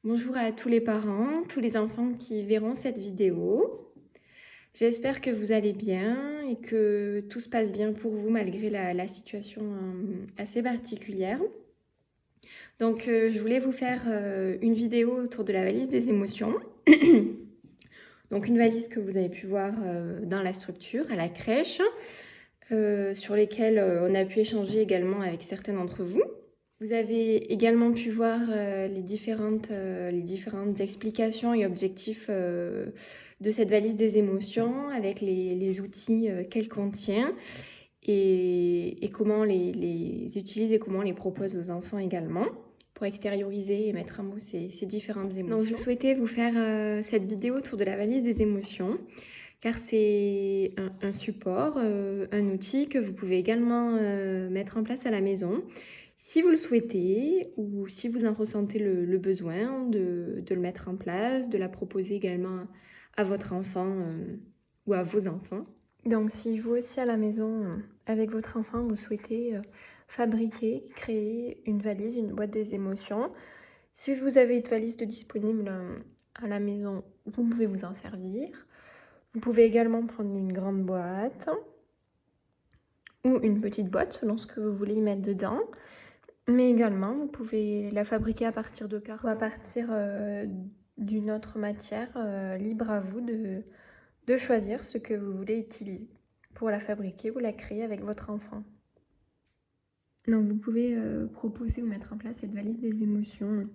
Bonjour à tous les parents, tous les enfants qui verront cette vidéo. J'espère que vous allez bien et que tout se passe bien pour vous malgré la situation assez particulière. Donc, je voulais vous faire une vidéo autour de la valise des émotions. Donc, une valise que vous avez pu voir dans la structure, à la crèche, sur lesquelles on a pu échanger également avec certains d'entre vous. Vous avez également pu voir les différentes explications et objectifs de cette valise des émotions avec les outils qu'elle contient et comment les utilise et comment les propose aux enfants également pour extérioriser et mettre en mots ces différentes émotions. Donc je souhaitais vous faire cette vidéo autour de la valise des émotions car c'est un support, un outil que vous pouvez également mettre en place à la maison si vous le souhaitez ou si vous en ressentez le besoin de le mettre en place, de la proposer également à votre enfant ou à vos enfants. Donc si vous aussi à la maison, avec votre enfant, vous souhaitez fabriquer, créer une valise, une boîte des émotions, si vous avez une valise de disponible à la maison, vous pouvez vous en servir. Vous pouvez également prendre une grande boîte ou une petite boîte selon ce que vous voulez y mettre dedans. Mais également, vous pouvez la fabriquer à partir de carton ou à partir d'une autre matière, libre à vous de choisir ce que vous voulez utiliser pour la fabriquer ou la créer avec votre enfant. Donc vous pouvez proposer ou mettre en place cette valise des émotions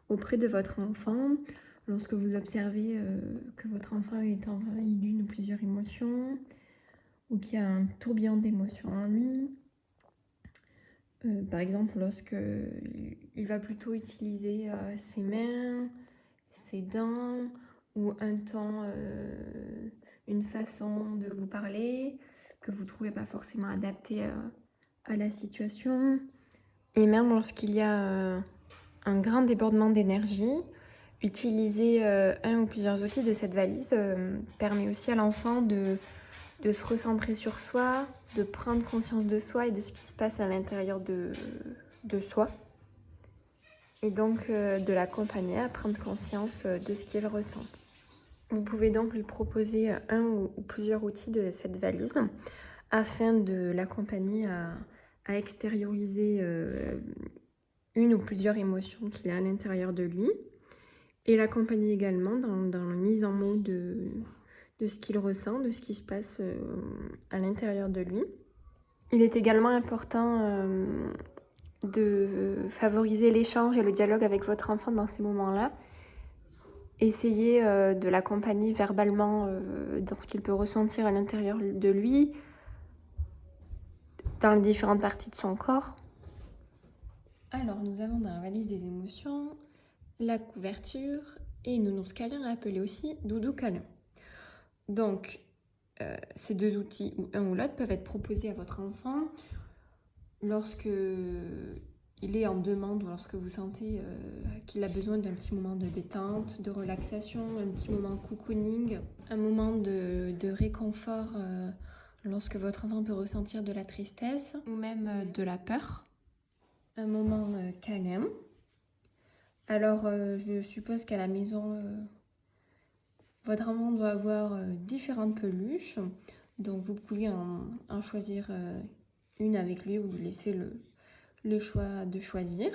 auprès de votre enfant lorsque vous observez que votre enfant est envahi d'une ou plusieurs émotions ou qu'il y a un tourbillon d'émotions en lui. Par exemple, lorsque il va plutôt utiliser ses mains, ses dents ou un ton, une façon de vous parler que vous ne trouvez pas forcément adaptée à la situation. Et même lorsqu'il y a un grand débordement d'énergie, utiliser un ou plusieurs outils de cette valise permet aussi à l'enfant de se recentrer sur soi, de prendre conscience de soi et de ce qui se passe à l'intérieur de soi. Et donc de l'accompagner à prendre conscience de ce qu'il ressent. Vous pouvez donc lui proposer un ou plusieurs outils de cette valise afin de l'accompagner à extérioriser une ou plusieurs émotions qu'il a à l'intérieur de lui et l'accompagner également dans la mise en mots de ce qu'il ressent, de ce qui se passe à l'intérieur de lui. Il est également important de favoriser l'échange et le dialogue avec votre enfant dans ces moments-là. Essayez de l'accompagner verbalement dans ce qu'il peut ressentir à l'intérieur de lui, dans les différentes parties de son corps. Alors, nous avons dans la valise des émotions la couverture et nounours câlin, appelé aussi doudou câlin. Donc, ces deux outils, ou un ou l'autre, peuvent être proposés à votre enfant lorsque il est en demande ou lorsque vous sentez qu'il a besoin d'un petit moment de détente, de relaxation, un petit moment cocooning, un moment de réconfort lorsque votre enfant peut ressentir de la tristesse ou même de la peur, un moment câlin. Alors, je suppose qu'à la maison, votre enfant doit avoir différentes peluches, donc vous pouvez en choisir une avec lui ou lui laisser le choix de choisir.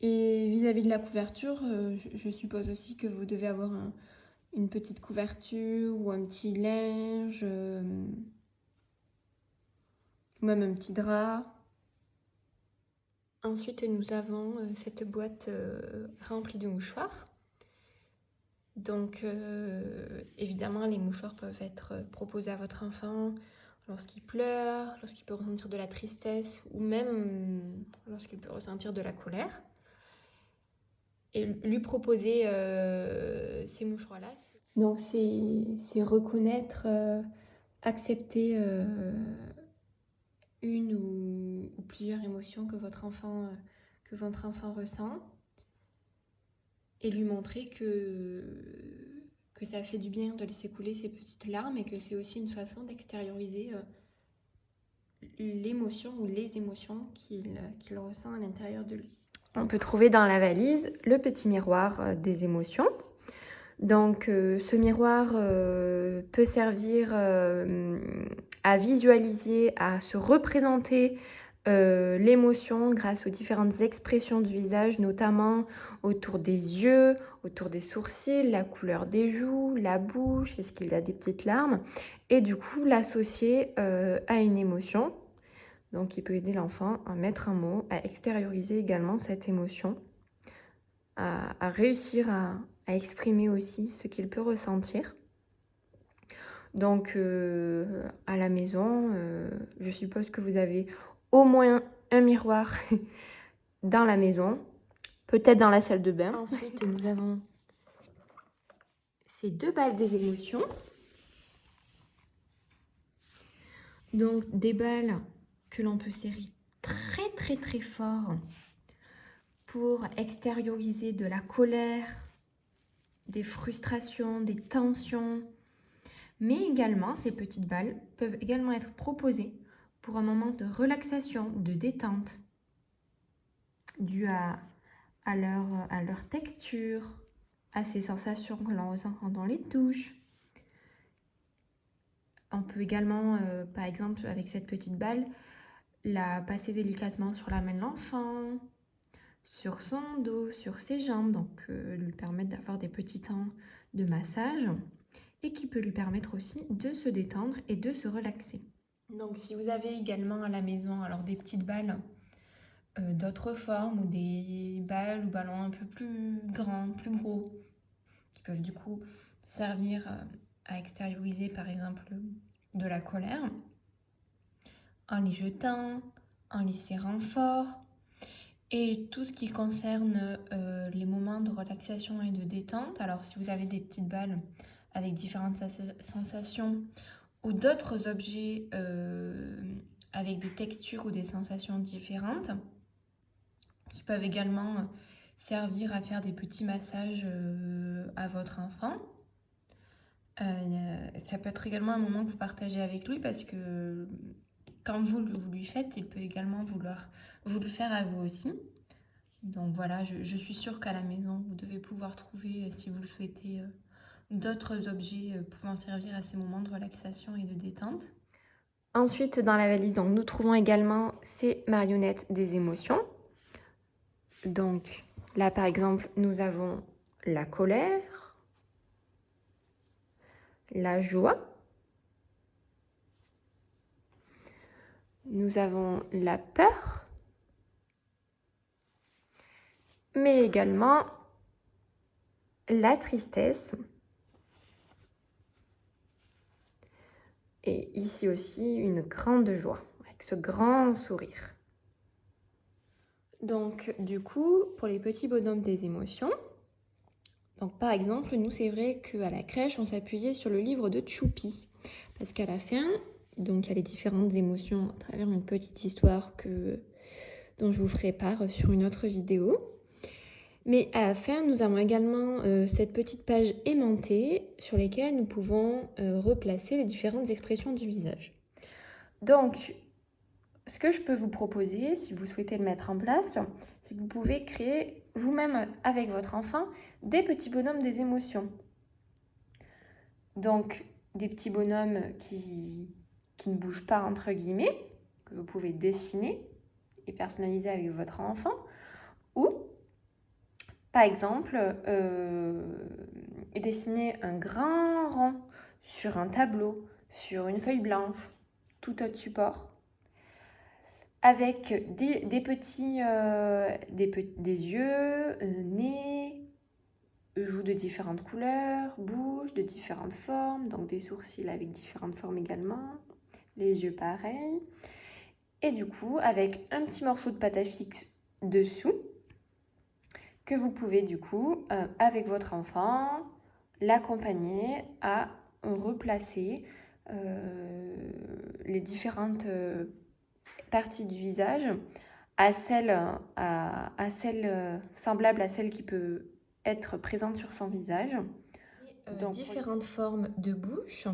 Et vis-à-vis de la couverture, je suppose aussi que vous devez avoir une petite couverture ou un petit linge, ou même un petit drap. Ensuite, nous avons cette boîte remplie de mouchoirs. Donc, évidemment, les mouchoirs peuvent être proposés à votre enfant lorsqu'il pleure, lorsqu'il peut ressentir de la tristesse ou même lorsqu'il peut ressentir de la colère. Et lui proposer ces mouchoirs-là. Donc, c'est reconnaître, accepter une ou plusieurs émotions que votre enfant ressent et lui montrer que ça fait du bien de laisser couler ses petites larmes et que c'est aussi une façon d'extérioriser l'émotion ou les émotions qu'il ressent à l'intérieur de lui. On peut trouver dans la valise le petit miroir des émotions. Donc ce miroir peut servir à visualiser, à se représenter l'émotion grâce aux différentes expressions du visage, notamment autour des yeux, autour des sourcils, la couleur des joues, la bouche, est-ce qu'il y a des petites larmes, et du coup l'associer à une émotion. Donc il peut aider l'enfant à mettre un mot, à extérioriser également cette émotion, à réussir à exprimer aussi ce qu'il peut ressentir. Donc à la maison, je suppose que vous avez au moins un miroir dans la maison, peut-être dans la salle de bain. Ensuite, nous avons ces 2 balles des émotions. Donc des balles que l'on peut serrer très très très fort pour extérioriser de la colère, des frustrations, des tensions. Mais également, ces petites balles peuvent également être proposées pour un moment de relaxation, de détente, dû à leur texture, à ces sensations que l'on ressent pendant les douches. On peut également, par exemple, avec cette petite balle, la passer délicatement sur la main de l'enfant, sur son dos, sur ses jambes, donc lui permettre d'avoir des petits temps de massage et qui peut lui permettre aussi de se détendre et de se relaxer. Donc si vous avez également à la maison alors des petites balles d'autres formes ou des balles ou ballons un peu plus grands, plus gros, qui peuvent du coup servir à extérioriser par exemple de la colère, en les jetant, en les serrant fort, et tout ce qui concerne les moments de relaxation et de détente. Alors si vous avez des petites balles avec différentes sensations ou d'autres objets avec des textures ou des sensations différentes, qui peuvent également servir à faire des petits massages à votre enfant. Ça peut être également un moment que vous partagez avec lui parce que quand vous lui faites, il peut également vouloir vous le faire à vous aussi. Donc voilà, je suis sûre qu'à la maison, vous devez pouvoir trouver, si vous le souhaitez, d'autres objets pouvant servir à ces moments de relaxation et de détente. Ensuite, dans la valise, donc, nous trouvons également ces marionnettes des émotions. Donc là, par exemple, nous avons la colère, la joie, nous avons la peur, mais également la tristesse. Et ici aussi, une grande joie, avec ce grand sourire. Donc, du coup, pour les petits bonhommes des émotions, donc par exemple, nous, c'est vrai qu'à la crèche, on s'appuyait sur le livre de Choupi. Parce qu'à la fin, donc il y a les différentes émotions à travers une petite histoire dont je vous ferai part sur une autre vidéo. Mais à la fin, nous avons également cette petite page aimantée sur laquelle nous pouvons replacer les différentes expressions du visage. Donc, ce que je peux vous proposer, si vous souhaitez le mettre en place, c'est que vous pouvez créer vous-même avec votre enfant des petits bonhommes des émotions. Donc, des petits bonhommes qui ne bougent pas, entre guillemets, que vous pouvez dessiner et personnaliser avec votre enfant, ou par exemple, dessiner un grand rond sur un tableau, sur une feuille blanche, tout autre support, avec des petits des yeux, nez, joues de différentes couleurs, bouche de différentes formes, donc des sourcils avec différentes formes également, les yeux pareils, et du coup avec un petit morceau de pâte à fixe dessous, que vous pouvez du coup, avec votre enfant, l'accompagner à replacer les différentes parties du visage à celle semblable à celle qui peut être présente sur son visage. Donc, différentes formes de bouche,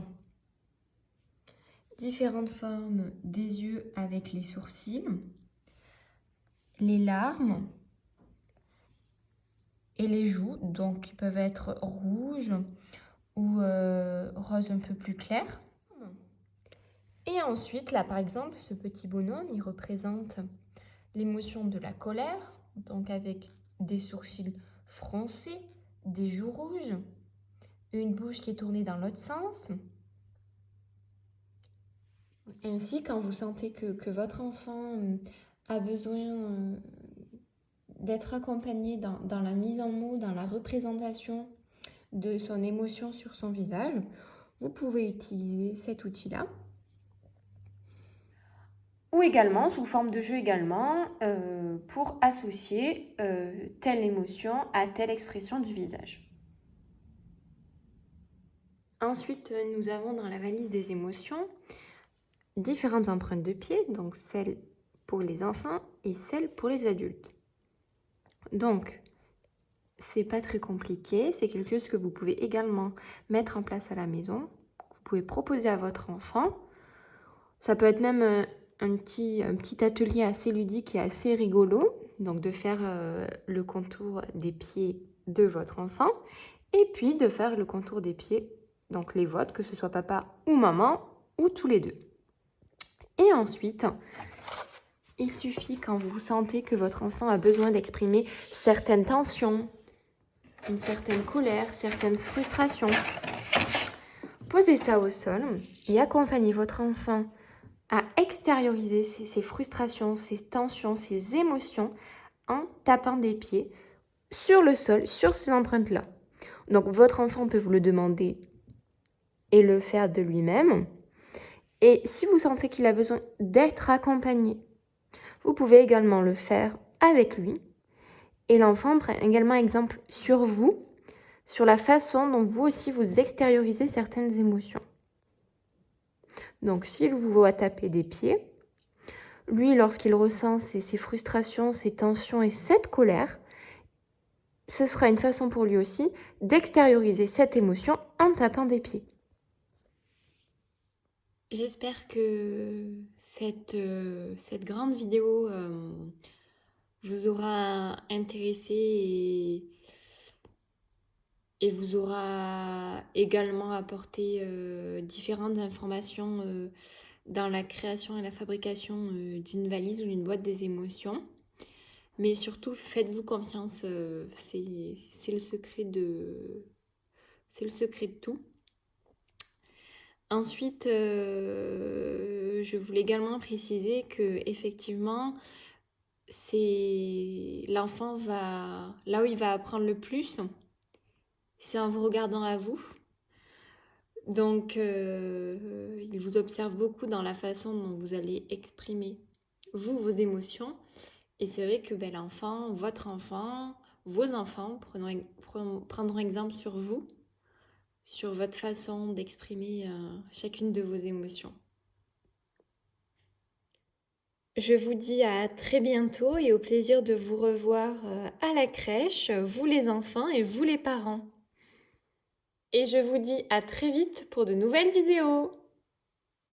différentes formes des yeux avec les sourcils, les larmes, et les joues, donc ils peuvent être rouges ou rose un peu plus clair. Et ensuite, là par exemple, ce petit bonhomme, il représente l'émotion de la colère, donc avec des sourcils froncés, des joues rouges, une bouche qui est tournée dans l'autre sens. Ainsi, quand vous sentez que votre enfant a besoin d'être accompagné dans la mise en mots, dans la représentation de son émotion sur son visage, vous pouvez utiliser cet outil-là. Ou également, sous forme de jeu également, pour associer telle émotion à telle expression du visage. Ensuite, nous avons dans la valise des émotions différentes empreintes de pied, donc celles pour les enfants et celles pour les adultes. Donc, c'est pas très compliqué, c'est quelque chose que vous pouvez également mettre en place à la maison. Vous pouvez proposer à votre enfant. Ça peut être même un petit atelier assez ludique et assez rigolo, donc de faire le contour des pieds de votre enfant et puis de faire le contour des pieds, donc les vôtres, que ce soit papa ou maman ou tous les deux. Et ensuite, il suffit quand vous sentez que votre enfant a besoin d'exprimer certaines tensions, une certaine colère, certaines frustrations. Posez ça au sol et accompagnez votre enfant à extérioriser ses frustrations, ses tensions, ses émotions en tapant des pieds sur le sol, sur ces empreintes-là. Donc votre enfant peut vous le demander et le faire de lui-même. Et si vous sentez qu'il a besoin d'être accompagné, vous pouvez également le faire avec lui. Et l'enfant prend également exemple sur vous, sur la façon dont vous aussi vous extériorisez certaines émotions. Donc s'il vous voit taper des pieds, lui, lorsqu'il ressent ses frustrations, ses tensions et cette colère, ce sera une façon pour lui aussi d'extérioriser cette émotion en tapant des pieds. J'espère que cette grande vidéo vous aura intéressé et vous aura également apporté différentes informations dans la création et la fabrication d'une valise ou d'une boîte des émotions. Mais surtout, faites-vous confiance, c'est le secret de tout. Ensuite, je voulais également préciser que effectivement, c'est l'enfant là où il va apprendre le plus, c'est en vous regardant à vous. Donc, il vous observe beaucoup dans la façon dont vous allez exprimer vos émotions. Et c'est vrai que l'enfant, votre enfant, vos enfants prendront exemple sur vous, sur votre façon d'exprimer chacune de vos émotions. Je vous dis à très bientôt et au plaisir de vous revoir à la crèche, vous les enfants et vous les parents. Et je vous dis à très vite pour de nouvelles vidéos.